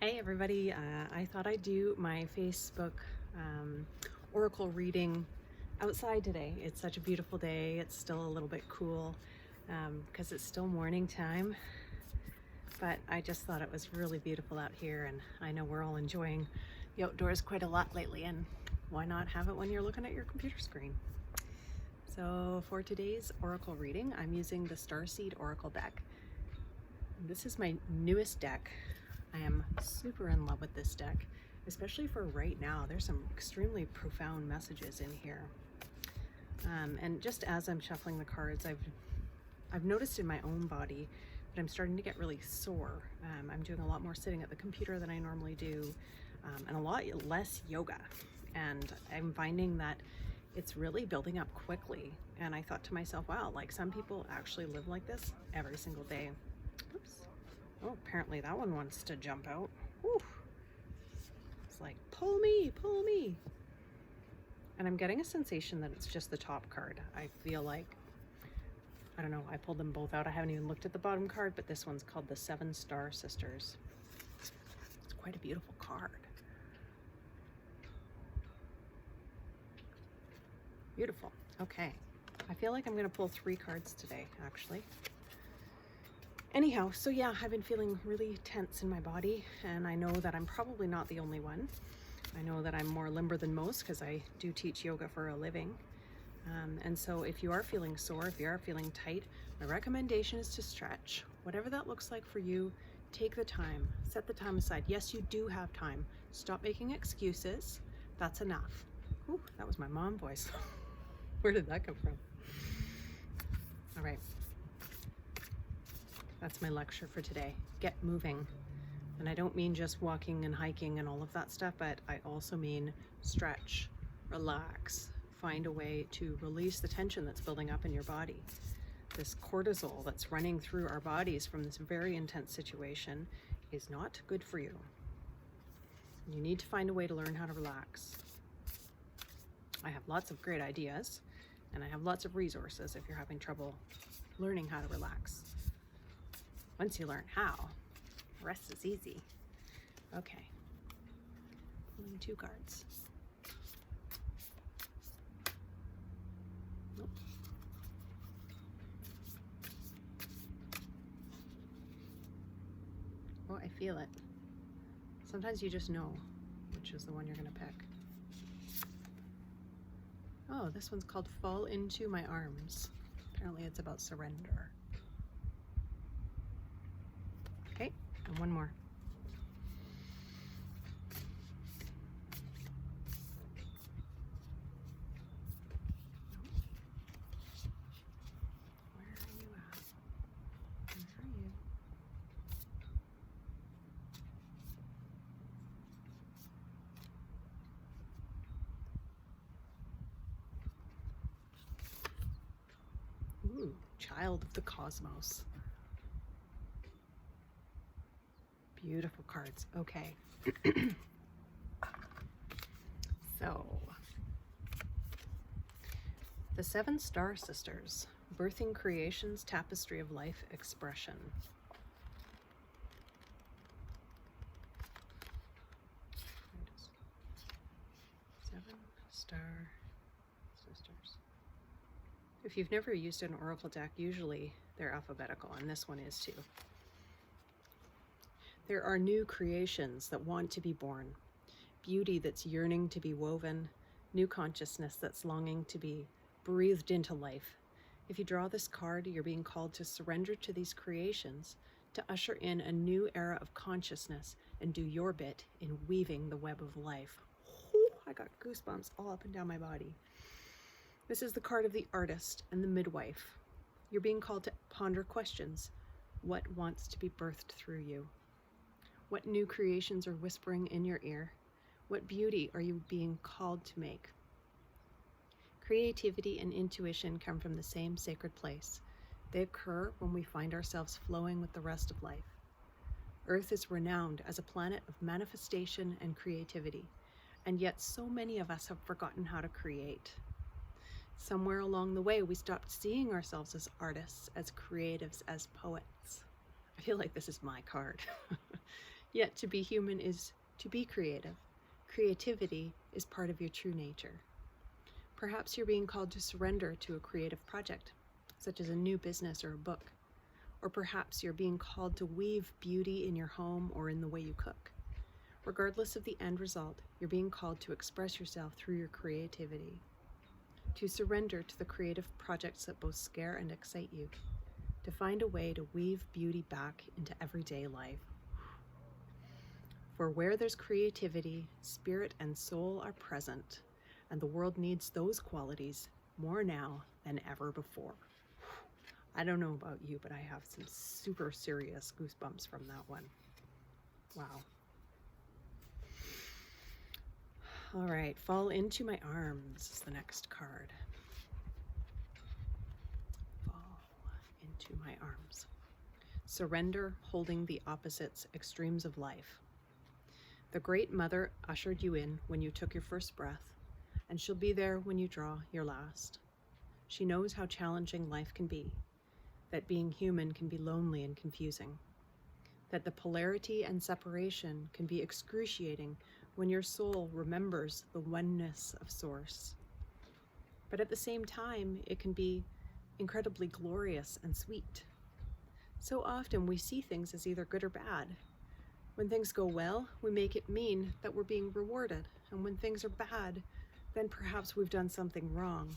Hey everybody, I thought I'd do my Facebook Oracle reading outside today. It's such a beautiful day. It's still a little bit cool because it's still morning time, but I just thought it was really beautiful out here, and I know we're all enjoying the outdoors quite a lot lately, and why not have it when you're looking at your computer screen? So for today's Oracle reading, I'm using the Starseed Oracle deck. This is my newest deck. I am super in love with this deck, especially for right now. There's some extremely profound messages in here. And just as I'm shuffling the cards, I've noticed in my own body that I'm starting to get really sore. I'm doing a lot more sitting at the computer than I normally do, and a lot less yoga. And I'm finding that it's really building up quickly. And I thought to myself, wow, like some people actually live like this every single day. Oops. Oh, apparently that one wants to jump out. Whew. It's like, pull me, pull me. And I'm getting a sensation that it's just the top card. I feel like, I don't know, I pulled them both out. I haven't even looked at the bottom card, but this one's called the 7 Star Sisters. It's quite a beautiful card. Beautiful. Okay. I feel like I'm going to pull 3 cards today, actually. Anyhow, so yeah, I've been feeling really tense in my body, and I know that I'm probably not the only one. I know that I'm more limber than most because I do teach yoga for a living. And so if you are feeling sore, if you are feeling tight, my recommendation is to stretch. Whatever that looks like for you, take the time, set the time aside. Yes, you do have time. Stop making excuses. That's enough. Ooh, that was my mom voice. Where did that come from? All right. That's my lecture for today. Get moving. And I don't mean just walking and hiking and all of that stuff, but I also mean stretch, relax, find a way to release the tension that's building up in your body. This cortisol that's running through our bodies from this very intense situation is not good for you. You need to find a way to learn how to relax. I have lots of great ideas, and I have lots of resources if you're having trouble learning how to relax. Once you learn how, the rest is easy. Okay, pulling 2 cards. Nope. Oh, I feel it. Sometimes you just know which is the one you're gonna pick. Oh, this one's called Fall Into My Arms. Apparently it's about surrender. Okay, and one more. Where are you at? Where are you? Ooh, Child of the Cosmos. Beautiful cards. Okay. So, the 7 Star Sisters, Birthing Creation's Tapestry of Life Expression. There it is. 7 Star Sisters. If you've never used an oracle deck, usually they're alphabetical, and this one is too. There are new creations that want to be born, beauty that's yearning to be woven, new consciousness that's longing to be breathed into life. If you draw this card, you're being called to surrender to these creations, to usher in a new era of consciousness and do your bit in weaving the web of life. Whew, I got goosebumps all up and down my body. This is the card of the artist and the midwife. You're being called to ponder questions. What wants to be birthed through you? What new creations are whispering in your ear? What beauty are you being called to make? Creativity and intuition come from the same sacred place. They occur when we find ourselves flowing with the rest of life. Earth is renowned as a planet of manifestation and creativity, and yet so many of us have forgotten how to create. Somewhere along the way, we stopped seeing ourselves as artists, as creatives, as poets. I feel like this is my card. Yet to be human is to be creative. Creativity is part of your true nature. Perhaps you're being called to surrender to a creative project, such as a new business or a book. Or perhaps you're being called to weave beauty in your home or in the way you cook. Regardless of the end result, you're being called to express yourself through your creativity, to surrender to the creative projects that both scare and excite you, to find a way to weave beauty back into everyday life. For where there's creativity, spirit and soul are present, and the world needs those qualities more now than ever before. I don't know about you, but I have some super serious goosebumps from that one. Wow. All right, fall into my arms is the next card. Fall into my arms. Surrender, holding the opposites, extremes of life. The Great Mother ushered you in when you took your first breath, and she'll be there when you draw your last. She knows how challenging life can be, that being human can be lonely and confusing, that the polarity and separation can be excruciating when your soul remembers the oneness of Source. But at the same time, it can be incredibly glorious and sweet. So often we see things as either good or bad. When things go well, we make it mean that we're being rewarded. And when things are bad, then perhaps we've done something wrong.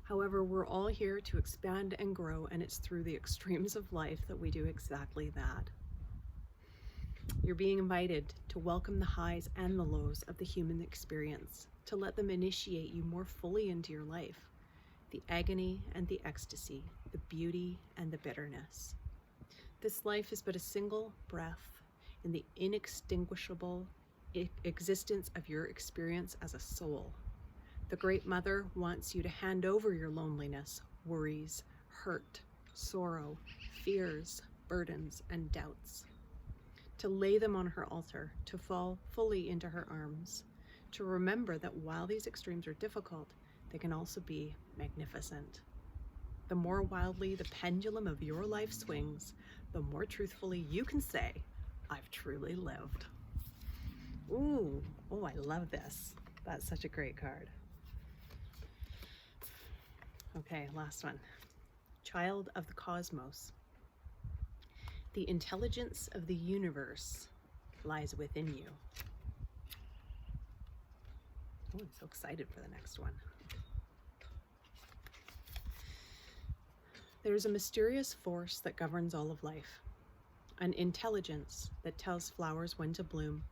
However, we're all here to expand and grow, and it's through the extremes of life that we do exactly that. You're being invited to welcome the highs and the lows of the human experience, to let them initiate you more fully into your life, the agony and the ecstasy, the beauty and the bitterness. This life is but a single breath in the inextinguishable existence of your experience as a soul. The Great Mother wants you to hand over your loneliness, worries, hurt, sorrow, fears, burdens, and doubts, to lay them on her altar, to fall fully into her arms, to remember that while these extremes are difficult, they can also be magnificent. The more wildly the pendulum of your life swings, the more truthfully you can say, I've truly lived. Ooh, oh, I love this. That's such a great card. Okay, last one. Child of the Cosmos. The intelligence of the universe lies within you. Oh, I'm so excited for the next one. There is a mysterious force that governs all of life, an intelligence that tells flowers when to bloom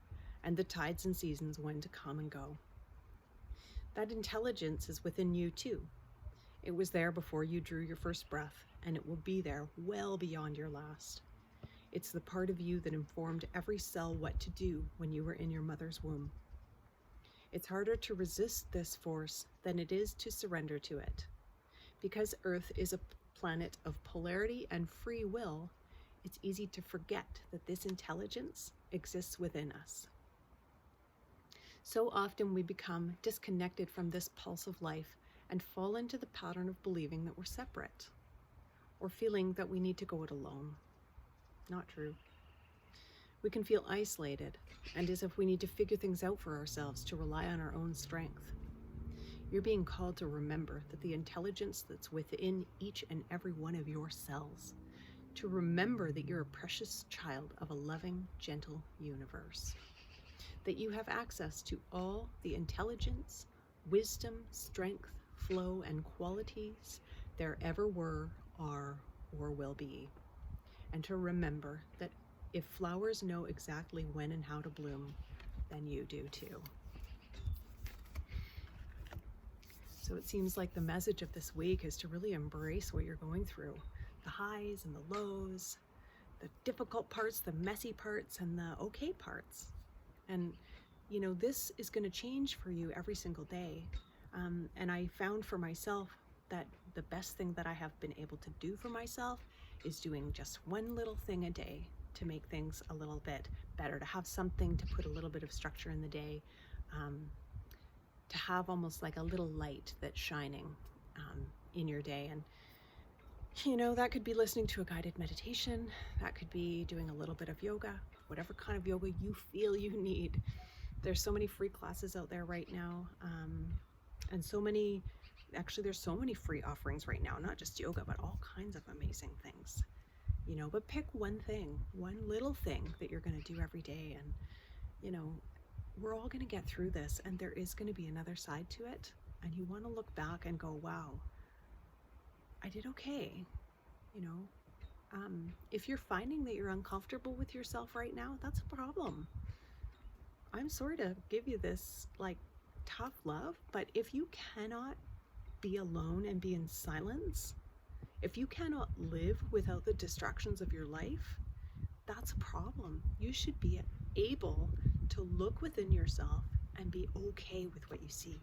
and the tides and seasons when to come and go. That intelligence is within you too. It was there before you drew your first breath, and it will be there well beyond your last. It's the part of you that informed every cell what to do when you were in your mother's womb. It's harder to resist this force than it is to surrender to it. Because Earth is a planet of polarity and free will, it's easy to forget that this intelligence exists within us. So often we become disconnected from this pulse of life and fall into the pattern of believing that we're separate, or feeling that we need to go it alone. Not true. We can feel isolated, and as if we need to figure things out for ourselves to rely on our own strength. You're being called to remember that the intelligence that's within each and every one of your cells, to remember that you're a precious child of a loving, gentle universe, that you have access to all the intelligence, wisdom, strength, flow, and qualities there ever were, are, or will be. And to remember that if flowers know exactly when and how to bloom, then you do too. So it seems like the message of this week is to really embrace what you're going through, the highs and the lows, the difficult parts, the messy parts, and the okay parts. And you know, this is going to change for you every single day. And I found for myself that the best thing that I have been able to do for myself is doing just one little thing a day to make things a little bit better, to have something to put a little bit of structure in the day, to have almost like a little light that's shining in your day. And You know, that could be listening to a guided meditation. That could be doing a little bit of yoga, whatever kind of yoga you feel you need. There's so many free classes out there right now. And so many, actually there's so many free offerings right now, not just yoga, but all kinds of amazing things, you know, but pick one thing, one little thing that you're going to do every day. And, you know, we're all going to get through this, and there is going to be another side to it. And you want to look back and go, wow, I did okay. You know, if you're finding that you're uncomfortable with yourself right now, that's a problem. I'm sorry to give you this like tough love, but if you cannot be alone and be in silence, if you cannot live without the distractions of your life, that's a problem. You should be able to look within yourself and be okay with what you see.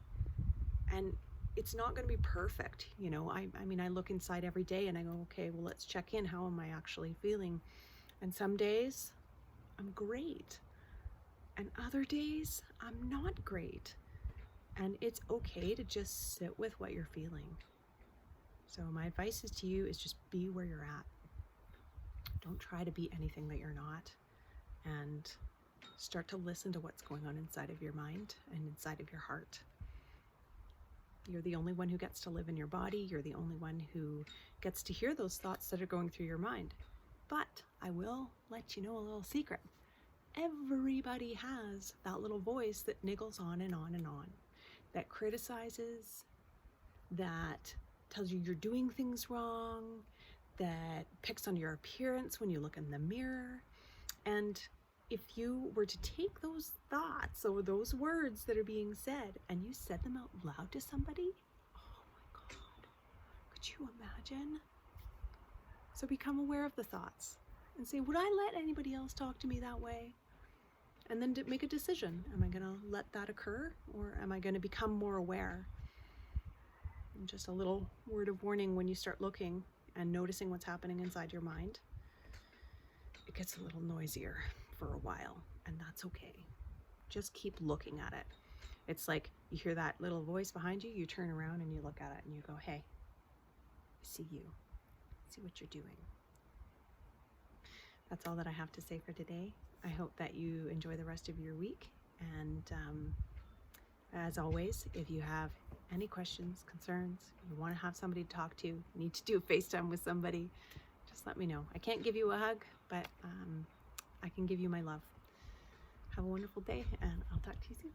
And it's not going to be perfect. You know, I mean, I look inside every day and I go, okay, well, let's check in. How am I actually feeling? And some days I'm great. And other days I'm not great. And it's okay to just sit with what you're feeling. So my advice is to you is just be where you're at. Don't try to be anything that you're not. And start to listen to what's going on inside of your mind and inside of your heart. You're the only one who gets to live in your body. You're the only one who gets to hear those thoughts that are going through your mind. But I will let you know a little secret. Everybody has that little voice that niggles on and on and on, that criticizes, that tells you you're doing things wrong, that picks on your appearance when you look in the mirror. And if you were to take those thoughts or those words that are being said and you said them out loud to somebody, oh my God, could you imagine? So become aware of the thoughts and say, would I let anybody else talk to me that way? And then make a decision. Am I going to let that occur, or am I going to become more aware? And just a little word of warning: when you start looking and noticing what's happening inside your mind, it gets a little noisier for a while, and that's okay. Just keep looking at it. It's like you hear that little voice behind you, you turn around and you look at it and you go, hey, I see you. I see what you're doing. That's all that I have to say for today. I hope that you enjoy the rest of your week. And as always, if you have any questions, concerns, you want to have somebody to talk to, need to do a FaceTime with somebody, just let me know. I can't give you a hug, but I can give you my love. Have a wonderful day, and I'll talk to you soon.